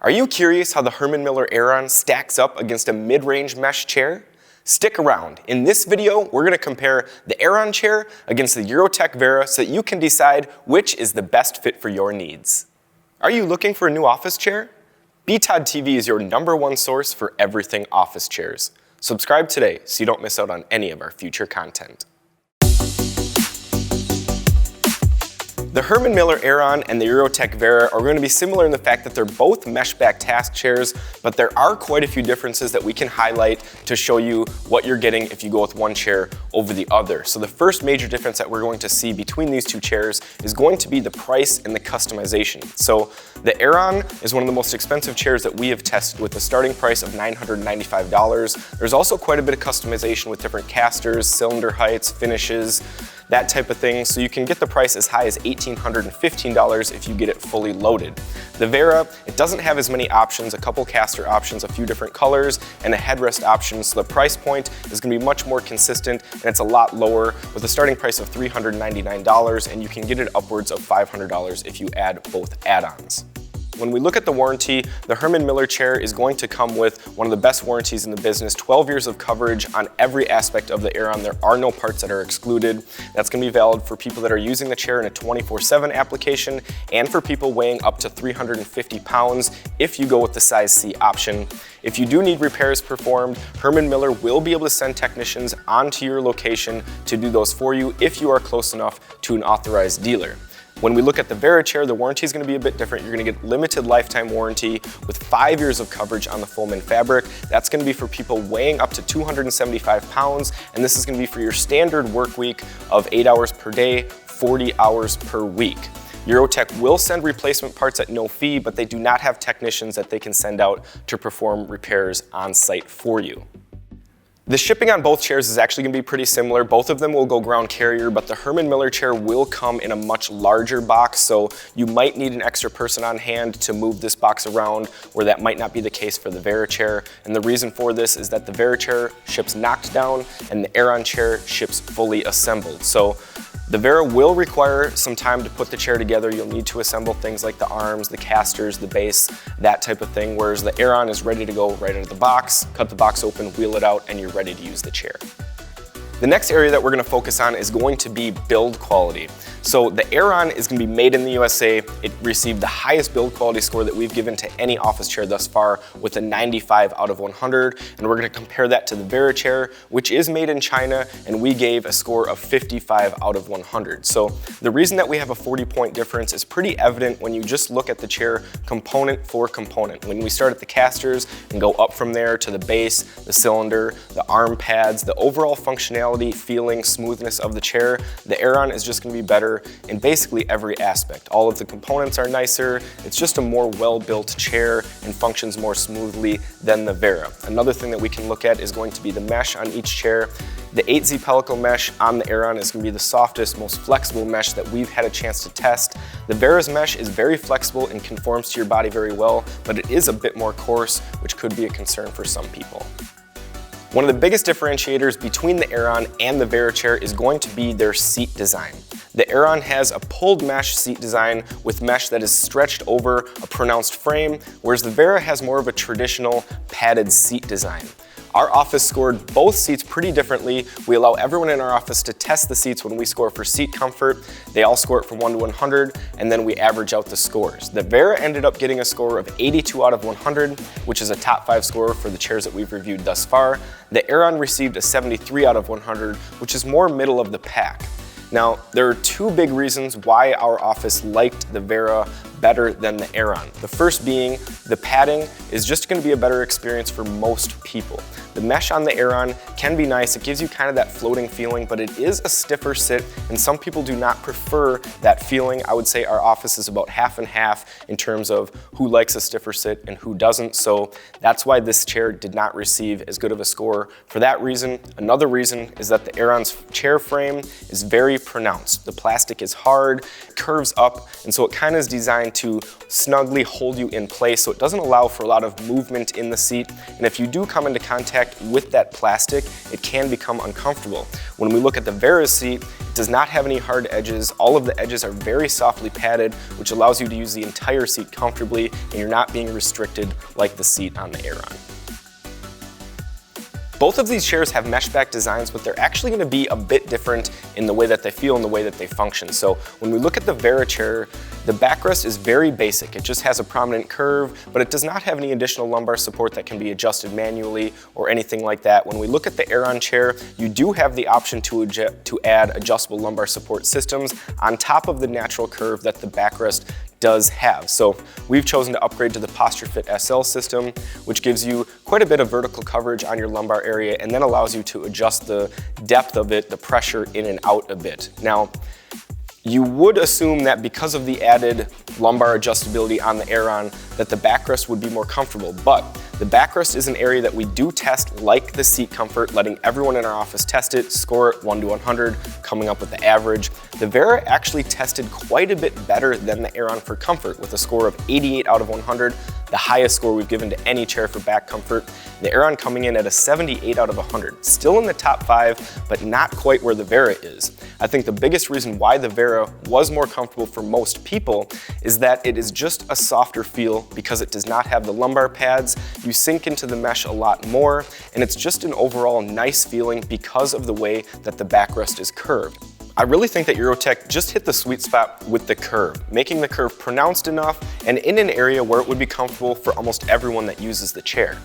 Are you curious how the Herman Miller Aeron stacks up against a mid-range mesh chair? Stick around. In this video, we're going to compare the Aeron Chair against the Eurotech Vera so that you can decide which is the best fit for your needs. Are you looking for a new office chair? BTODtv is your #1 source for everything office chairs. Subscribe today so you don't miss out on any of our future content. The Herman Miller Aeron and the Eurotech Vera are going to be similar in the fact that they're both mesh-back task chairs, but there are quite a few differences that we can highlight to show you what you're getting if you go with one chair over the other. So the first major difference that we're going to see between these two chairs is going to be the price and the customization. So the Aeron is one of the most expensive chairs that we have tested with a starting price of $995. There's also quite a bit of customization with different casters, cylinder heights, finishes, that type of thing, so you can get the price as high as $1,815 if you get it fully loaded. The Vera, it doesn't have as many options, a couple caster options, a few different colors, and a headrest option, so the price point is going to be much more consistent and it's a lot lower with a starting price of $399, and you can get it upwards of $500 if you add both add-ons. When we look at the warranty, the Herman Miller chair is going to come with one of the best warranties in the business, 12 years of coverage on every aspect of the Aeron. There are no parts that are excluded. That's going to be valid for people that are using the chair in a 24/7 application and for people weighing up to 350 pounds if you go with the size C option. If you do need repairs performed, Herman Miller will be able to send technicians onto your location to do those for you if you are close enough to an authorized dealer. When we look at the Vera chair, the warranty is going to be a bit different. You're going to get limited lifetime warranty with 5 years of coverage on the Fullman fabric. That's going to be for people weighing up to 275 pounds, and this is going to be for your standard work week of 8 hours per day, 40 hours per week. Eurotech will send replacement parts at no fee, but they do not have technicians that they can send out to perform repairs on site for you. The shipping on both chairs is actually going to be pretty similar. Both of them will go ground carrier, but the Herman Miller chair will come in a much larger box, so you might need an extra person on hand to move this box around, where that might not be the case for the Vera chair. And the reason for this is that the Vera chair ships knocked down and the Aeron chair ships fully assembled. So the Vera will require some time to put the chair together. You'll need to assemble things like the arms, the casters, the base, that type of thing, whereas the Aeron is ready to go right out of the box, cut the box open, wheel it out, and you're ready to use the chair. The next area that we're going to focus on is going to be build quality. So the Aeron is going to be made in the USA. It received the highest build quality score that we've given to any office chair thus far with a 95 out of 100. And we're going to compare that to the Vera chair, which is made in China, and we gave a score of 55 out of 100. So the reason that we have a 40-point difference is pretty evident when you just look at the chair component for component. When we start at the casters and go up from there to the base, the cylinder, the arm pads, the overall functionality, feeling, smoothness of the chair, the Aeron is just going to be better in basically every aspect. All of the components are nicer. It's just a more well-built chair and functions more smoothly than the Vera. Another thing that we can look at is going to be the mesh on each chair. The 8Z pellicle mesh on the Aeron is going to be the softest, most flexible mesh that we've had a chance to test. The Vera's mesh is very flexible and conforms to your body very well, but it is a bit more coarse, which could be a concern for some people. One of the biggest differentiators between the Aeron and the Vera chair is going to be their seat design. The Aeron has a pulled mesh seat design with mesh that is stretched over a pronounced frame, whereas the Vera has more of a traditional padded seat design. Our office scored both seats pretty differently. We allow everyone in our office to test the seats when we score for seat comfort. They all score it from 1 to 100, and then we average out the scores. The Vera ended up getting a score of 82 out of 100, which is a top 5 score for the chairs that we've reviewed thus far. The Aeron received a 73 out of 100, which is more middle of the pack. Now, there are two big reasons why our office liked the Vera better than the Aeron. The first being the padding is just going to be a better experience for most people. The mesh on the Aeron can be nice. It gives you kind of that floating feeling, but it is a stiffer sit, and some people do not prefer that feeling. I would say our office is about half and half in terms of who likes a stiffer sit and who doesn't, so that's why this chair did not receive as good of a score for that reason. Another reason is that the Aeron's chair frame is very pronounced. The plastic is hard, curves up, and so it kind of is designed to snugly hold you in place, so it doesn't allow for a lot of movement in the seat. And if you do come into contact with that plastic, it can become uncomfortable. When we look at the Vera seat, it does not have any hard edges. All of the edges are very softly padded, which allows you to use the entire seat comfortably, and you're not being restricted like the seat on the Aeron. Both of these chairs have mesh back designs, but they're actually going to be a bit different in the way that they feel and the way that they function. So when we look at the Vera chair, the backrest is very basic. It just has a prominent curve, but it does not have any additional lumbar support that can be adjusted manually or anything like that. When we look at the Aeron chair, you do have the option to add adjustable lumbar support systems on top of the natural curve that the backrest does have. So we've chosen to upgrade to the PostureFit SL system, which gives you quite a bit of vertical coverage on your lumbar area and then allows you to adjust the depth of it, the pressure in and out a bit. Now, you would assume that because of the added lumbar adjustability on the Aeron that the backrest would be more comfortable, but the backrest is an area that we do test like the seat comfort, letting everyone in our office test it, score it 1 to 100, coming up with the average. The Vera actually tested quite a bit better than the Aeron for comfort with a score of 88 out of 100, the highest score we've given to any chair for back comfort. The Aeron coming in at a 78 out of 100, still in the top 5, but not quite where the Vera is. I think the biggest reason why the Vera was more comfortable for most people is that it is just a softer feel because it does not have the lumbar pads. You sink into the mesh a lot more, and it's just an overall nice feeling because of the way that the backrest is curved. I really think that Eurotech just hit the sweet spot with the curve, making the curve pronounced enough and in an area where it would be comfortable for almost everyone that uses the chair.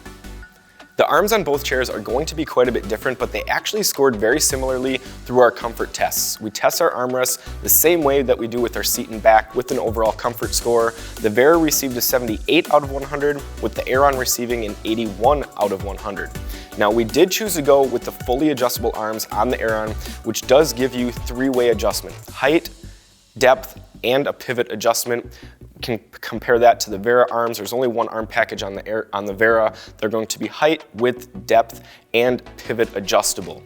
The arms on both chairs are going to be quite a bit different, but they actually scored very similarly through our comfort tests. We test our armrests the same way that we do with our seat and back with an overall comfort score. The Vera received a 78 out of 100, with the Aeron receiving an 81 out of 100. Now, we did choose to go with the fully adjustable arms on the Aeron, which does give you 3-way adjustment: height, depth, and a pivot adjustment. Can compare that to the Vera arms. There's only one arm package on the Vera. They're going to be height, width, depth, and pivot adjustable.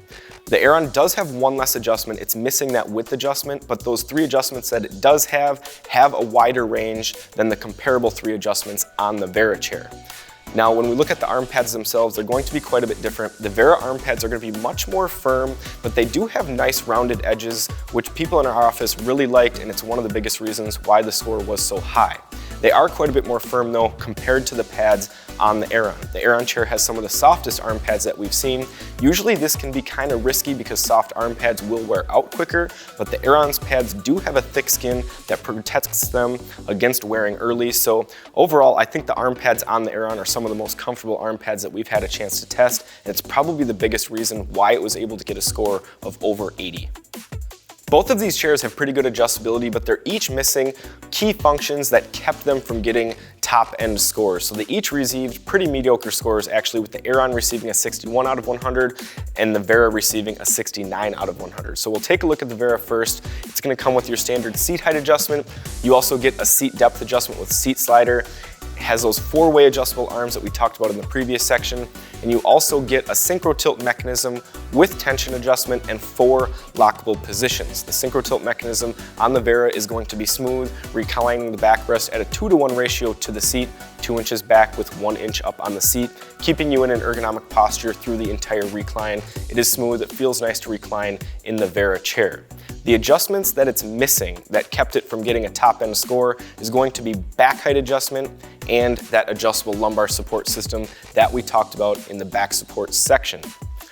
The Aeron does have one less adjustment. It's missing that width adjustment, but those 3 adjustments that it does have a wider range than the comparable 3 adjustments on the Vera chair. Now, when we look at the arm pads themselves, they're going to be quite a bit different. The Vera arm pads are going to be much more firm, but they do have nice rounded edges, which people in our office really liked, and it's one of the biggest reasons why the score was so high. They are quite a bit more firm though compared to the pads on the Aeron. The Aeron chair has some of the softest arm pads that we've seen. Usually this can be kind of risky because soft arm pads will wear out quicker, but the Aeron's pads do have a thick skin that protects them against wearing early. So overall, I think the arm pads on the Aeron are some of the most comfortable arm pads that we've had a chance to test, and it's probably the biggest reason why it was able to get a score of over 80. Both of these chairs have pretty good adjustability, but they're each missing key functions that kept them from getting top-end scores. So they each received pretty mediocre scores, actually, with the Aeron receiving a 61 out of 100 and the Vera receiving a 69 out of 100. So we'll take a look at the Vera first. It's going to come with your standard seat height adjustment. You also get a seat depth adjustment with seat slider. It has those 4-way adjustable arms that we talked about in the previous section, and you also get a synchro tilt mechanism with tension adjustment and 4 lockable positions. The synchro tilt mechanism on the Vera is going to be smooth, reclining the backrest at a 2-to-1 ratio to the seat, 2 inches back with 1 inch up on the seat, keeping you in an ergonomic posture through the entire recline. It is smooth, it feels nice to recline in the Vera chair. The adjustments that it's missing that kept it from getting a top-end score is going to be back height adjustment and that adjustable lumbar support system that we talked about in the back support section.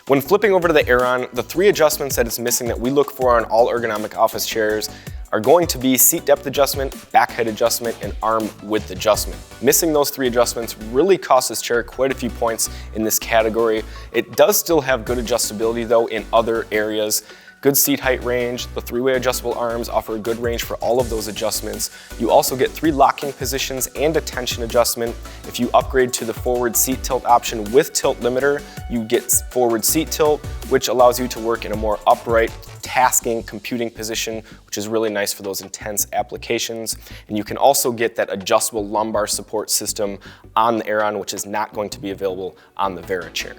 When flipping over to the Aeron, the 3 adjustments that it's missing that we look for on all ergonomic office chairs are going to be seat depth adjustment, back height adjustment, and arm width adjustment. Missing those 3 adjustments really cost this chair quite a few points in this category. It does still have good adjustability though in other areas. Good seat height range, the 3-way adjustable arms offer a good range for all of those adjustments. You also get 3 locking positions and a tension adjustment. If you upgrade to the forward seat tilt option with tilt limiter, you get forward seat tilt, which allows you to work in a more upright tasking, computing position, which is really nice for those intense applications. And you can also get that adjustable lumbar support system on the Aeron, which is not going to be available on the Vera chair.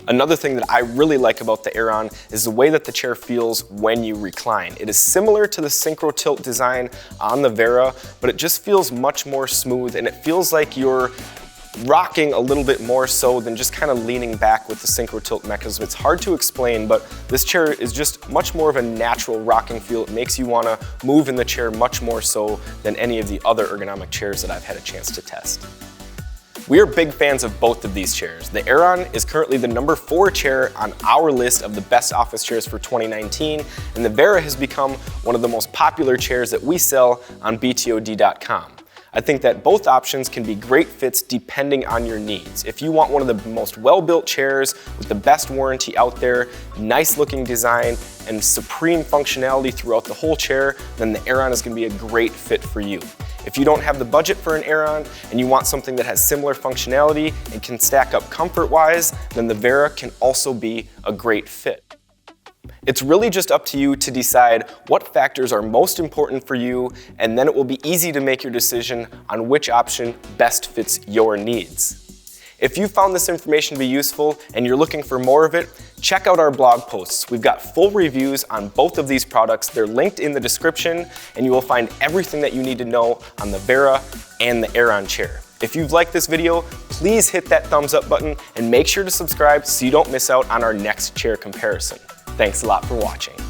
Another thing that I really like about the Aeron is the way that the chair feels when you recline. It is similar to the synchro tilt design on the Vera, but it just feels much more smooth, and it feels like you're rocking a little bit more so than just kind of leaning back with the synchro tilt mechanism. It's hard to explain, but this chair is just much more of a natural rocking feel. It makes you want to move in the chair much more so than any of the other ergonomic chairs that I've had a chance to test. We are big fans of both of these chairs. The Aeron is currently the number 4 chair on our list of the best office chairs for 2019, and the Vera has become one of the most popular chairs that we sell on BTOD.com. I think that both options can be great fits depending on your needs. If you want one of the most well-built chairs with the best warranty out there, nice looking design, and supreme functionality throughout the whole chair, then the Aeron is going to be a great fit for you. If you don't have the budget for an Aeron and you want something that has similar functionality and can stack up comfort-wise, then the Vera can also be a great fit. It's really just up to you to decide what factors are most important for you, and then it will be easy to make your decision on which option best fits your needs. If you found this information to be useful and you're looking for more of it, check out our blog posts. We've got full reviews on both of these products. They're linked in the description, and you will find everything that you need to know on the Vera and the Aeron chair. If you've liked this video, please hit that thumbs up button and make sure to subscribe so you don't miss out on our next chair comparison. Thanks a lot for watching.